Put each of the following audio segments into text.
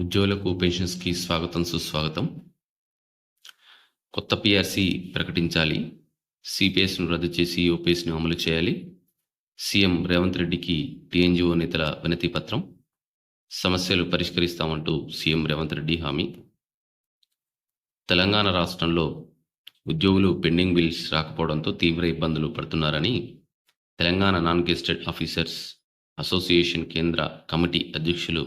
ఉద్యోగులకు పెన్షన్స్‌కి స్వాగతం, సుస్వాగతం. కొత్త పీఆర్సీ ప్రకటించాలి. సీపీఎస్‌ను రద్దు చేసి ఓపీఎస్‌ను అమలు చేయాలి. సీఎం రేవంత్ రెడ్డికి టీఎన్‌జీఓ నేతల వినతి పత్రం. సమస్యలు పరిష్కరిస్తామంటూ సీఎం రేవంత్ రెడ్డి హామీ. తెలంగాణ రాష్ట్రంలో ఉద్యోగులు పెండింగ్ బిల్స్ రాకపోవడంతో తీవ్ర ఇబ్బందులు పడుతున్నారని Telangana non gazetted officers association కేంద్ర కమిటీ అధ్యక్షులు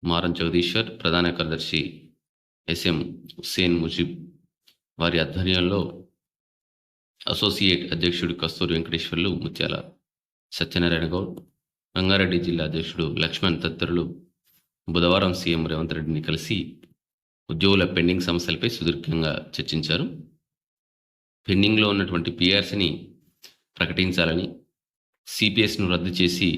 మారం జగదీశ్వర్, ప్రధాన కార్యదర్శి ఎస్ఎం హుస్సేన్ ముజీబ్ వారి ఆధ్వర్యంలో అసోసియేట్ అధ్యక్షుడు కస్తూరి వెంకటేశ్వర్లు, ముత్యాల సత్యనారాయణ గౌడ్, రంగారెడ్డి జిల్లా అధ్యక్షుడు లక్ష్మణ్ తదితరులు బుధవారం సీఎం రేవంత్ రెడ్డిని కలిసి ఉద్యోగుల పెండింగ్ సమస్యలపై సుదీర్ఘంగా చర్చించారు. పెండింగ్లో ఉన్నటువంటి పీఆర్సీని ప్రకటించాలని, సిపిఎస్ను రద్దు చేసి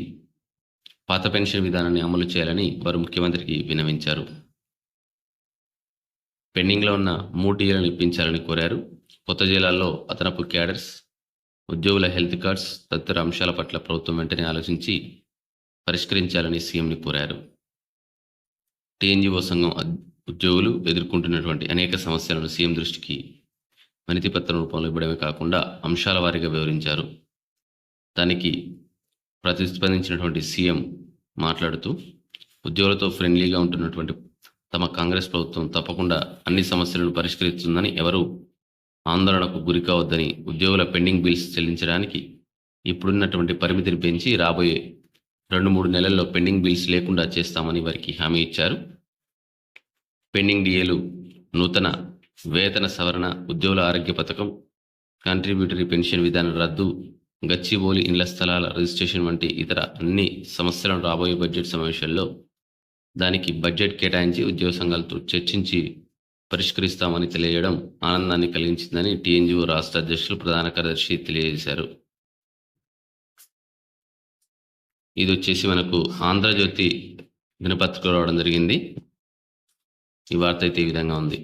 పాత పెన్షన్ విధానాన్ని అమలు చేయాలని వారు ముఖ్యమంత్రికి విన్నవించారు. పెండింగ్లో ఉన్న 3 టీఏలను ఇప్పించాలని కోరారు. కొత్త జిల్లాల్లో అదనపు క్యాడర్స్, ఉద్యోగుల హెల్త్ కార్డ్స్ తదితర అంశాల పట్ల ప్రభుత్వం వెంటనే ఆలోచించి పరిష్కరించాలని సీఎంని కోరారు. టీఎన్జీఓ సంఘం ఉద్యోగులు ఎదుర్కొంటున్నటువంటి అనేక సమస్యలను సీఎం దృష్టికి వినతి పత్రం రూపంలో ఇవ్వడమే కాకుండా అంశాల వారీగా వివరించారు. దానికి ప్రతిస్పందించినటువంటి సీఎం మాట్లాడుతూ, ఉద్యోగులతో ఫ్రెండ్లీగా ఉంటున్నటువంటి తమ కాంగ్రెస్ ప్రభుత్వం తప్పకుండా అన్ని సమస్యలను పరిష్కరిస్తుందని, ఎవరూ ఆందోళనకు గురి కావద్దని, ఉద్యోగుల పెండింగ్ బిల్స్ చెల్లించడానికి ఇప్పుడున్నటువంటి పరిమితిని పెంచి రాబోయే 2-3 నెలల్లో పెండింగ్ బిల్స్ లేకుండా చేస్తామని వారికి హామీ ఇచ్చారు. పెండింగ్ డిఏలు, నూతన వేతన సవరణ, ఉద్యోగుల ఆరోగ్య పథకం, కాంట్రిబ్యూటరీ పెన్షన్ విధానం రద్దు, గచ్చిబౌలి ఇండ్ల స్థలాల రిజిస్ట్రేషన్ వంటి ఇతర అన్ని సమస్యలను రాబోయే బడ్జెట్ సమావేశాల్లో దానికి బడ్జెట్ కేటాయించి ఉద్యోగ సంఘాలతో చర్చించి పరిష్కరిస్తామని తెలియజేయడం ఆనందాన్ని కలిగించిందని టీఎన్జీఓ రాష్ట్ర అధ్యక్షులు, ప్రధాన కార్యదర్శి తెలియజేశారు. ఇది వచ్చేసి మనకు ఆంధ్రజ్యోతి దినపత్రికలో రావడం జరిగింది. ఈ వార్త అయితే ఈ విధంగా ఉంది.